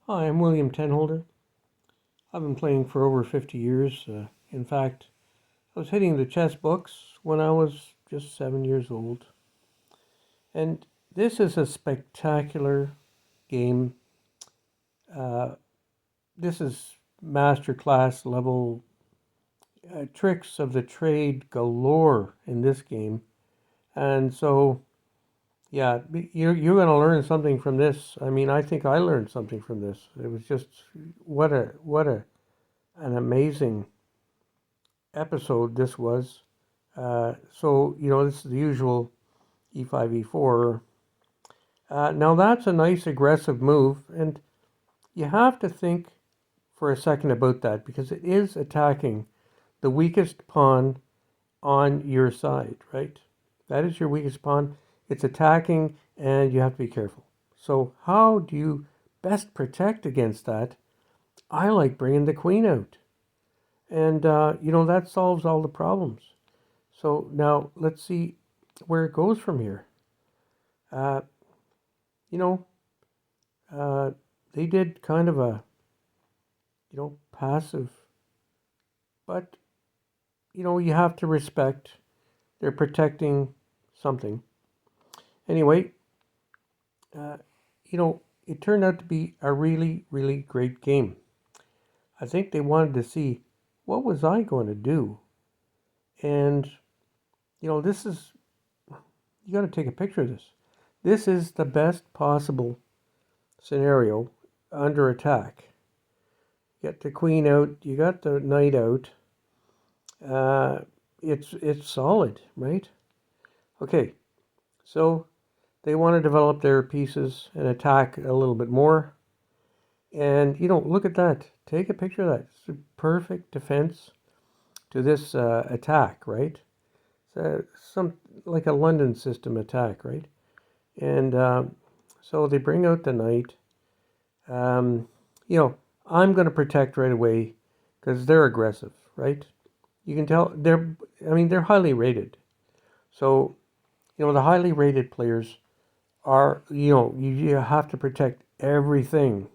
Hi, I'm William Tenholder. I've been playing for over 50 years. In fact, I was hitting the chess books when I was just 7 years old. And this is a spectacular game. Uh, this is masterclass level tricks of the trade galore in this game. And so, yeah, you're going to learn something from this. I mean, I think I learned something from this. It was just what an amazing episode this was. This is the usual e5, e4. Now that's a nice aggressive move, and you have to think for a second about that because it is attacking the weakest pawn on your side, right? That is your weakest pawn. It's attacking, and you have to be careful. So, how do you best protect against that? I like bringing the queen out, and that solves all the problems. So now let's see where it goes from here. Uh, you know, uh, they did kind of a, passive, but, you have to respect they're protecting something. Anyway, uh, it turned out to be a really, really great game. I think they wanted to see what was I going to do. And, this is, you got to take a picture of this. This is the best possible scenario under attack. Get the queen out, you got the knight out. Uh, it's solid, right? Okay, so they want to develop their pieces and attack a little bit more. And look at that. Take a picture of that. It's a perfect defense to this attack, right? Some like a London system attack, right? And so they bring out the knight. Um, you know, I'm going to protect right away because they're aggressive, right? You can tell they're highly rated. So, the highly rated players are, you have to protect everything.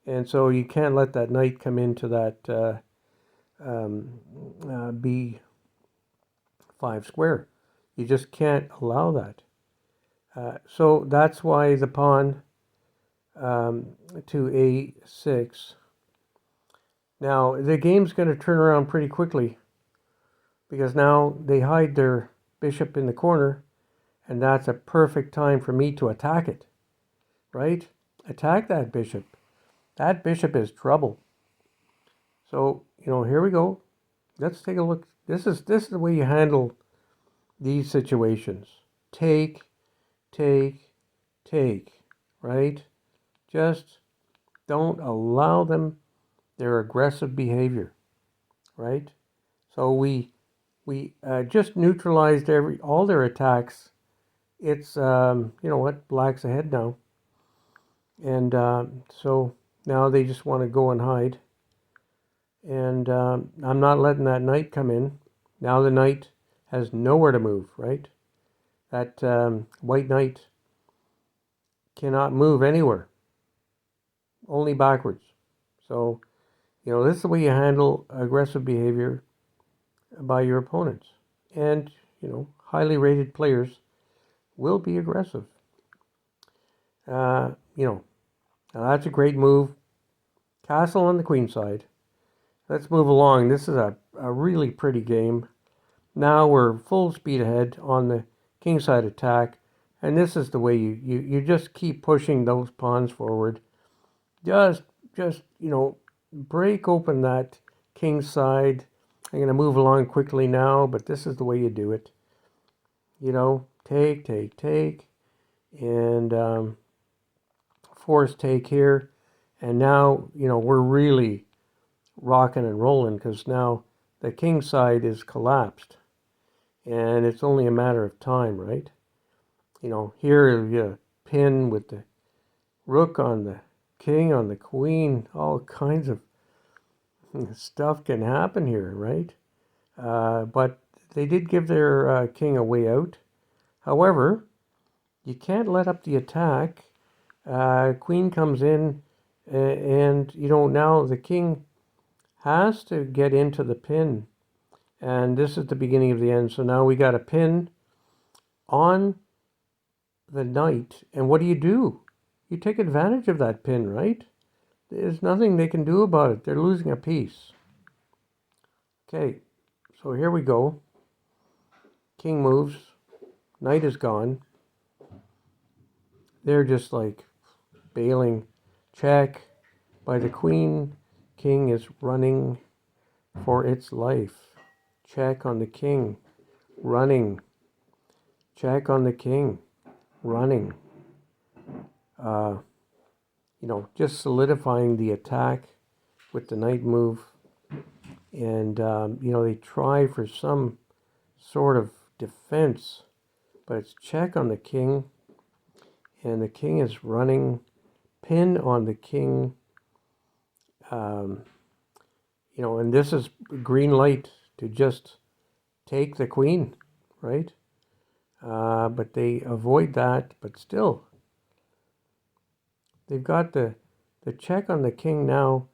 And so you can't let that knight come into that B5 square. You just can't allow that. So that's why the pawn to A6. Now, the game's going to turn around pretty quickly because now they hide their bishop in the corner, and that's a perfect time for me to attack it, right? Attack that bishop. That bishop is trouble. So, here we go. Let's take a look. This is the way you handle these situations. Take, take, take, right? Just don't allow them their aggressive behavior, right? So we just neutralized all their attacks. It's black's ahead now, and so now they just want to go and hide. And I'm not letting that knight come in. Now the knight has nowhere to move, right? That white knight cannot move anywhere, only backwards. So, this is the way you handle aggressive behavior by your opponents. And, highly rated players will be aggressive. Uh, you know, now that's a great move. Castle on the queen side. Let's move along. This is a really pretty game. Now we're full speed ahead on the king side attack. And this is the way you just keep pushing those pawns forward. Just, break open that king side. I'm going to move along quickly now, but this is the way you do it. Take, take, take. And force take here. And now, we're really rocking and rolling because now the king side is collapsed. And it's only a matter of time, right? Here you pin with the rook on the king, on the queen, all kinds of stuff can happen here, right? But they did give their king a way out. However, you can't let up the attack. Queen comes in, And now the king has to get into the pin, and this is the beginning of the end. So now we got a pin on the knight, and what do? You take advantage of that pin, right? There's nothing they can do about it. They're losing a piece. Okay, so here we go. King moves, knight is gone. They're just like bailing. Check by the queen. King is running for its life. Check on the king. Running. Check on the king. Running. Just solidifying the attack with the knight move. And, they try for some sort of defense, but it's check on the king. And the king is running. Pin on the king. And this is green light to just take the queen, right? But they avoid that, but still, they've got the check on the king now,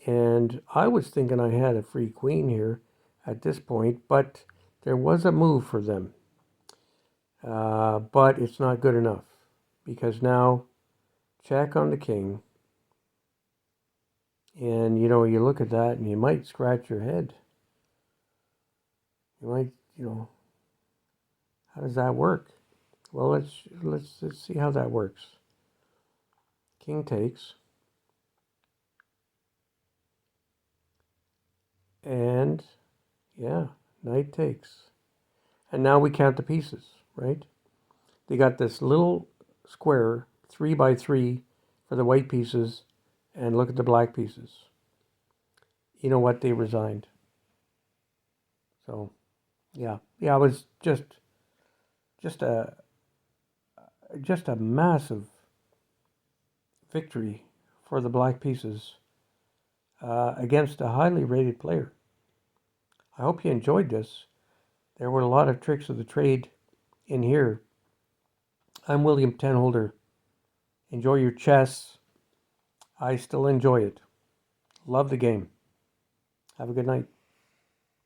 and I was thinking I had a free queen here at this point, but there was a move for them. But it's not good enough, because now check on the king, and you look at that and you might scratch your head. You might, how does that work? Well, let's see how that works. King takes. And yeah, knight takes. And now we count the pieces, right? They got this little square, 3 by 3 for the white pieces, and look at the black pieces. You know what? They resigned. So, yeah, it was just a massive victory for the black pieces against a highly rated player. I hope you enjoyed this. There were a lot of tricks of the trade in here. I'm William Tenholder. Enjoy your chess. I still enjoy it. Love the game. Have a good night.